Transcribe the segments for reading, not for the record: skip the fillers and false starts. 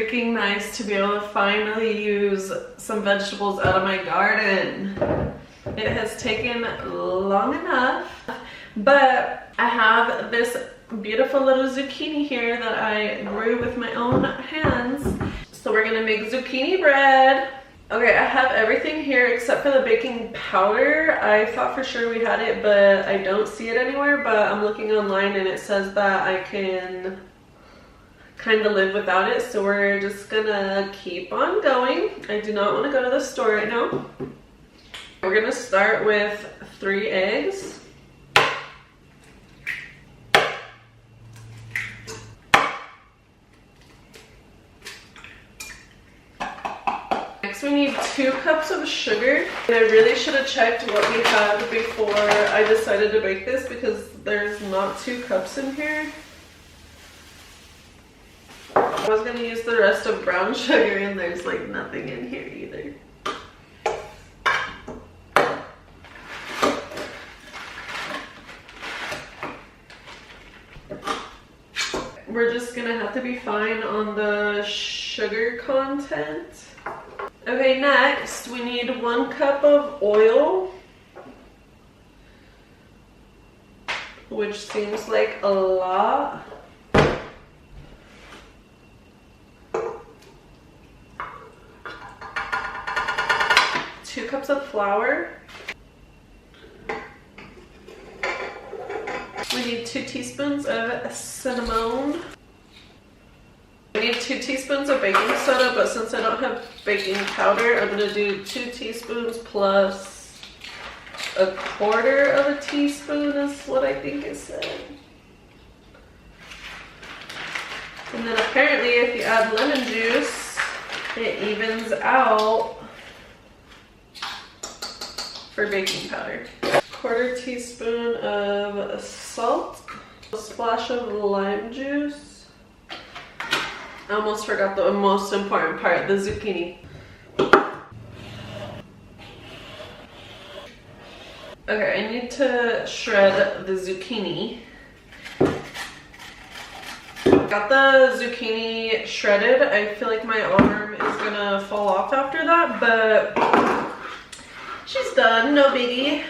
freaking nice to be able to finally use some vegetables out of my garden. It has taken long enough, but I have this beautiful little zucchini here that I grew with my own hands. So we're gonna make zucchini bread. Okay, I have everything here except for the baking powder. I thought for sure we had it, but I don't see it anywhere, but I'm looking online and it says that I can kind of live without it, so we're just gonna keep on going. I do not want to go to the store right now. We're gonna start with 3 eggs. Next we need 2 cups of sugar. And I really should have checked what we had before I decided to bake this because there's not 2 cups in here. I was gonna use the rest of brown sugar and there's like nothing in here either. We're just gonna have to be fine on the sugar content. Okay, next we need 1 cup of oil, which seems like a lot. 2 cups of flour. We need 2 teaspoons of cinnamon. We need 2 teaspoons of baking soda, but since I don't have baking powder, I'm gonna do 2 teaspoons plus 1/4 of a teaspoon is what I think it said. And then apparently if you add lemon juice, it evens out for baking powder. 1/4 teaspoon of salt, a splash of lime juice. I almost forgot the most important part, the zucchini. Okay, I need to shred the zucchini. Got the zucchini shredded. I feel like my arm is gonna fall off after that, but she's done, no biggie.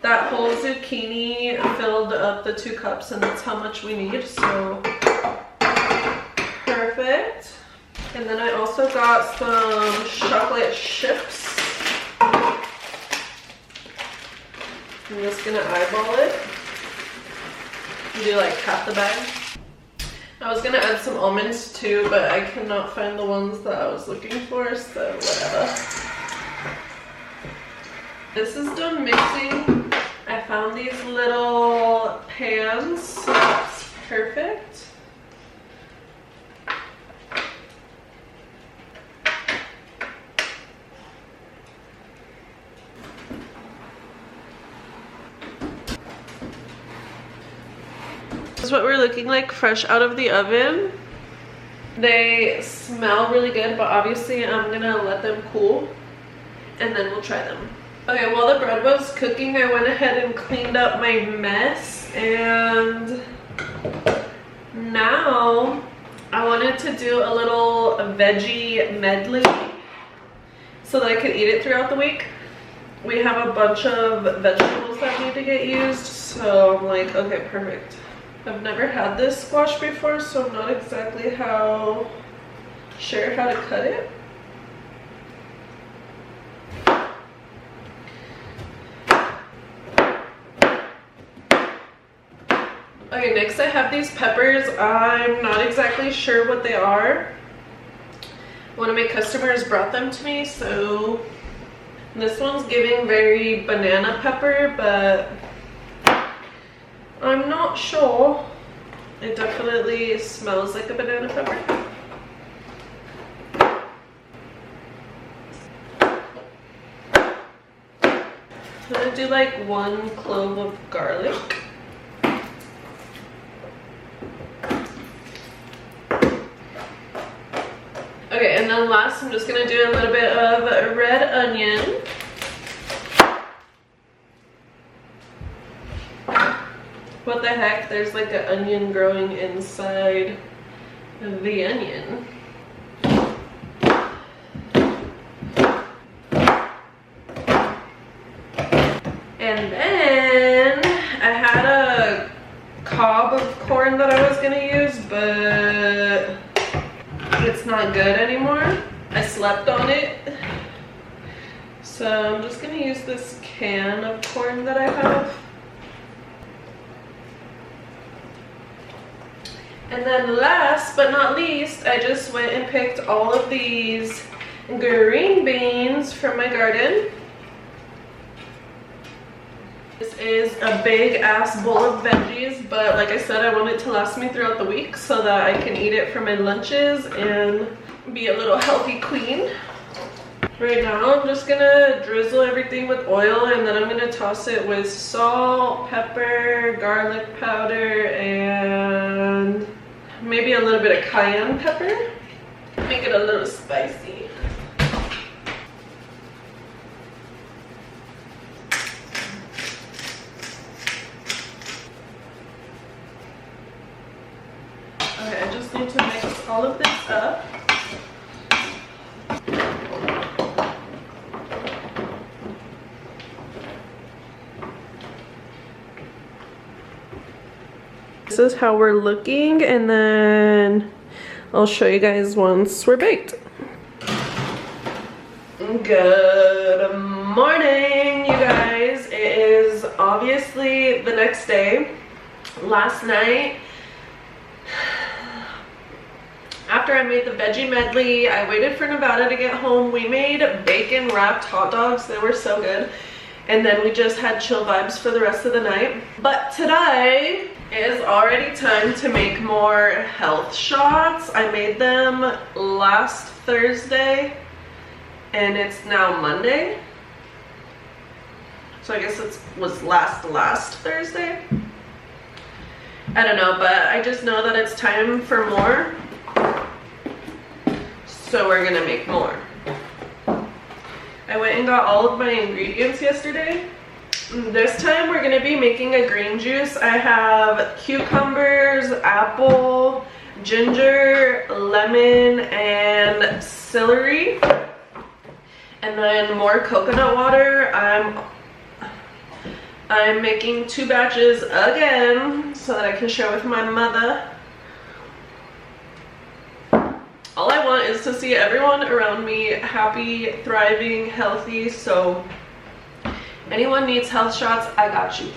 That whole zucchini filled up the 2 cups and that's how much we need, so perfect. And then I also got some chocolate chips. I'm just gonna eyeball it. Do like half the bag. I was gonna add some almonds too, but I cannot find the ones that I was looking for, so whatever. This is done mixing. I found these little pans, so that's perfect. This is what we're looking like fresh out of the oven. They smell really good, but obviously I'm gonna let them cool and then we'll try them. Okay, while the bread was cooking, I went ahead and cleaned up my mess, and now I wanted to do a little veggie medley so that I could eat it throughout the week. We have a bunch of vegetables that need to get used, so I'm like, okay, perfect. I've never had this squash before, so I'm not exactly sure how to cut it. Okay, next I have these peppers. I'm not exactly sure what they are. One of my customers brought them to me, so this one's giving very banana pepper, but I'm not sure. It definitely smells like a banana pepper. I'm gonna do like 1 clove of garlic. Okay, and then last I'm just gonna do a little bit of red onion. What the heck, there's like an onion growing inside the onion. And then I had a cob of corn that I was gonna use, but it's not good anymore. I slept on it. So I'm just gonna use this can of corn that I have. And then last but not least, I just went and picked all of these green beans from my garden. This is a big ass bowl of veggies, but like I said, I want it to last me throughout the week so that I can eat it for my lunches and be a little healthy queen. Right now, I'm just gonna drizzle everything with oil, and then I'm gonna toss it with salt, pepper, garlic powder, and maybe a little bit of cayenne pepper. Make it a little spicy. Okay, I just need to mix all of this up. This is how we're looking, and then I'll show you guys once we're baked. Good morning, you guys. It is obviously the next day. Last night, after I made the veggie medley, I waited for Nevada to get home. We made bacon wrapped hot dogs. They were so good. And then we just had chill vibes for the rest of the night. But today is already time to make more health shots. I made them last Thursday and it's now Monday. So I guess it was last Thursday. I don't know, but I just know that it's time for more. So we're gonna make more. I went and got all of my ingredients yesterday. This time we're gonna be making a green juice. I have cucumbers, apple, ginger, lemon, and celery. And then more coconut water. I'm making 2 batches again so that I can share with my mother. All I want is to see everyone around me happy, thriving, healthy. So anyone needs health shots, I got you.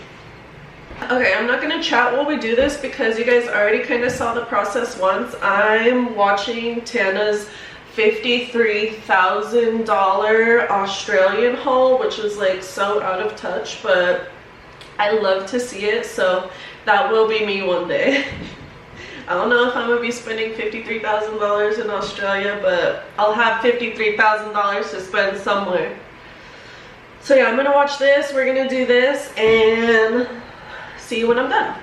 Okay, I'm not gonna chat while we do this because you guys already kind of saw the process once. I'm watching Tana's $53,000 Australian haul, which is like so out of touch, but I love to see it, so that will be me one day. I don't know if I'm gonna be spending $53,000 in Australia, but I'll have $53,000 to spend somewhere. So yeah, I'm gonna watch this, we're gonna do this, and see you when I'm done.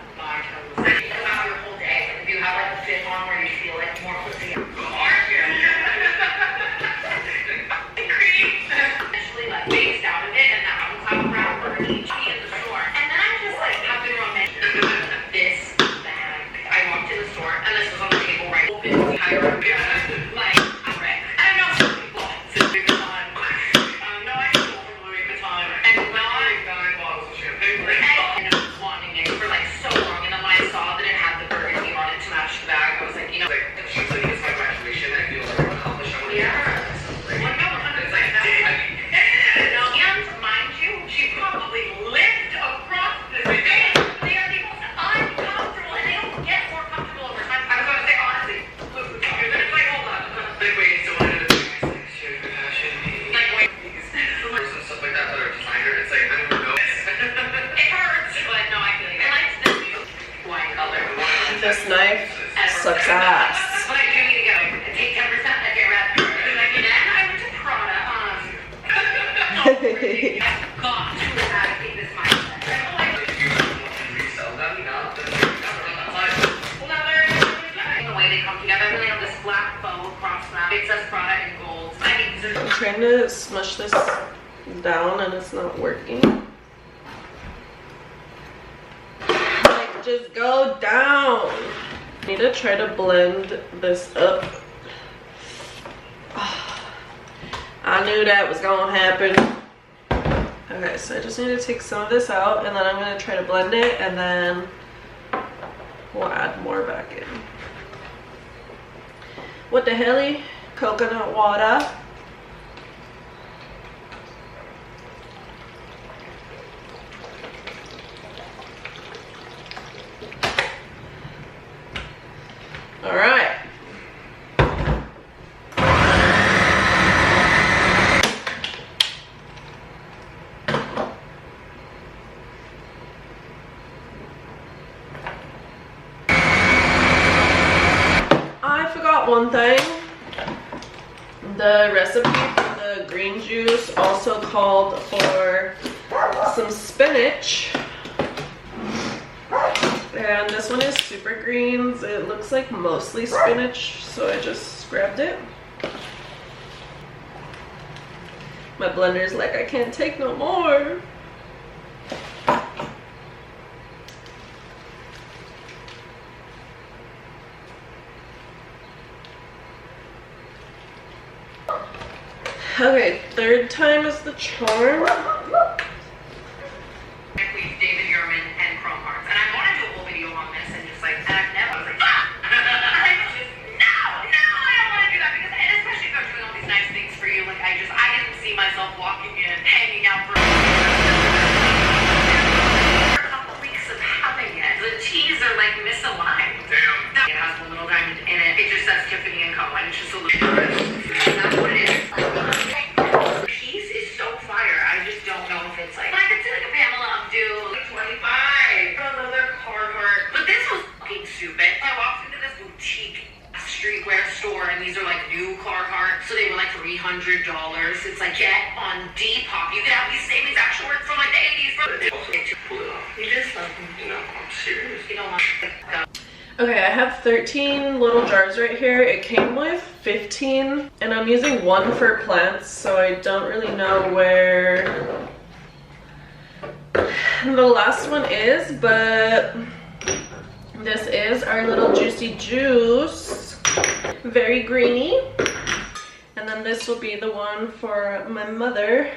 This knife sucks ass. I'm trying to smush this down and it's not working. Like, just go down. I need to try to blend this up. I knew that was gonna happen. Okay, so I just need to take some of this out, and then I'm gonna try to blend it, and then we'll add more back in. What the helly? Coconut water. All right. I forgot one thing. The recipe for the green juice also called for some spinach. And this one is super greens. It looks like mostly spinach, so I just grabbed it. My blender's like, I can't take no more. Okay, third time is the charm. So they were like $300. It's like, get on Depop. You can have these savings actually work from like the 80s. Pull it off. You just love me. You know, I'm serious. You don't want to. Okay, I have 13 little jars right here. It came with 15, and I'm using one for plants, so I don't really know where the last one is, but this is our little juicy juice. Very greeny. And then this will be the one for my mother.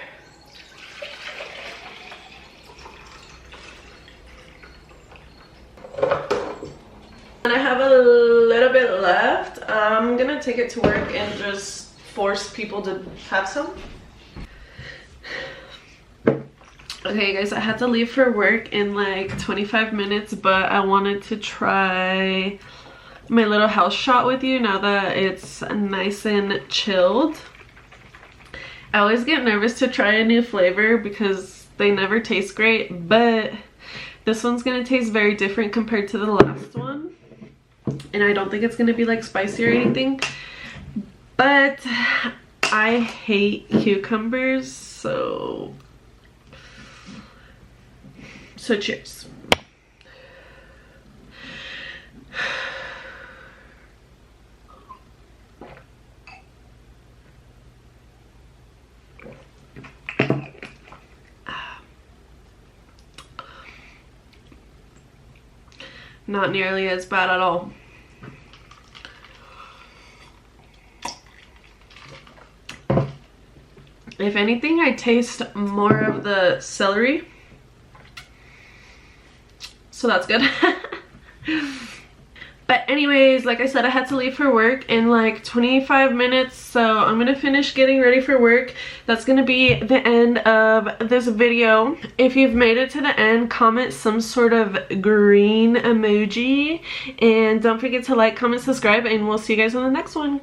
And I have a little bit left. I'm gonna take it to work and just force people to have some. Okay guys, I had to leave for work in like 25 minutes, but I wanted to try my little house shot with you now that it's nice and chilled. I always get nervous to try a new flavor because they never taste great, but this one's gonna taste very different compared to the last one. And I don't think it's gonna be like spicy or anything, but I hate cucumbers, so cheers. Not nearly as bad at all. If anything, I taste more of the celery. So that's good. But anyways, like I said, I had to leave for work in like 25 minutes, so I'm gonna finish getting ready for work. That's gonna be the end of this video. If you've made it to the end, comment some sort of green emoji, and don't forget to like, comment, subscribe, and we'll see you guys on the next one.